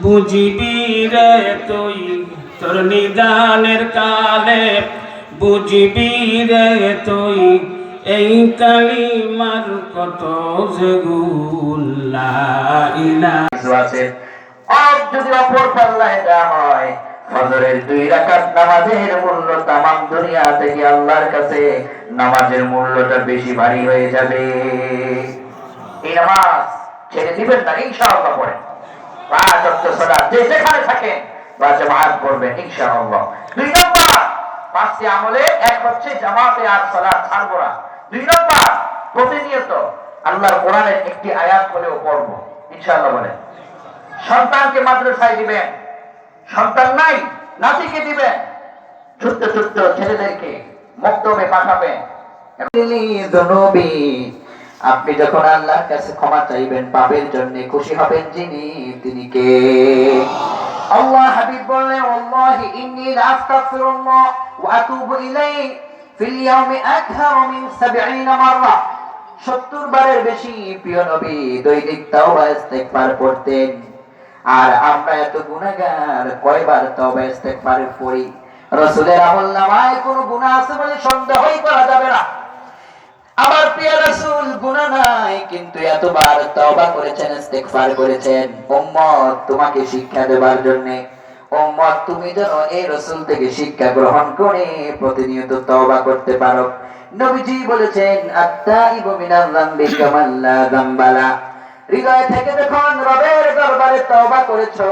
বুঝিবি রে তুই তোর নিদানের কালে, বুঝিবি রে তুই এই কালিমার কত যে গুণ লা ইলাহা আছে। আর যদি অপর পাল্লায় দেওয়া হয়, ফজরের 2 রাকাত নামাজের মূল্য তামাম দুনিয়া থেকে আল্লাহর কাছে নামাজের মূল্যটা বেশি ভারী হয়ে যাবে। এই নামাজ ছেড়ে দিবেন না ইনশাআল্লাহ। পড়েন 5 ওয়াক্ত সালাত যে যেখানে থাকেন বা জামাত পড়বেন ইনশাআল্লাহ। 2 নম্বর 5টি আমলে এক হচ্ছে জামাতে আর সালাত ছাড়বো না। 2 নম্বর প্রতিনিয়ত আল্লাহর কোরআনের একটি আয়াত হলেও পড়বো ইনশাআল্লাহ। বলেন সন্তানকে মাদ্রাসায় দিবেন, সন্তান নাই নাতিকে দিবেন, ছোট্ট ছোট্ট ছেলেদেরকে মক্তবে পাঠাবেন। আপনি যখন আল্লাহর কাছে ক্ষমা চাইবেন পাপের জন্য, খুশি হবেন যিনি, তিনি কে? আল্লাহ হাবিব বললেন ওয়াল্লাহি ইন্নী লা আস্তাগফিরুল্লাহ ওয়া আতুবু ইলাইহি ফিল ইয়াউমি আকথার মিন 70 মাররা। 70 বারের বেশি প্রিয় নবী দৈনিক তাওবা ইস্তেগফার পড়তেন। আর আমরা এত গুনাহগার, কয়বার তওবা ইস্তেগফার পড়ি? রাসূলের আমলনামায় কোনো গুনাহ আছে বলে সন্দেহই করা যাবে না। আমার প্রিয় রাসূল গুনাহ নাই, কিন্তু এতবার তওবা করেছেন, ইস্তেগফার করেছেন উম্মত তোমাকে শিক্ষা দেবার জন্য। উম্মত তুমি যেন এই রাসূল থেকে শিক্ষা গ্রহণ করে প্রতিনিয়ত তওবা করতে পারো। নবীজি বলেছেন আত-তাইবু মিনাল যামবি কামান লা যামবালা। হৃদয় থেকে যখন রবের দরবারে তওবা করেছো,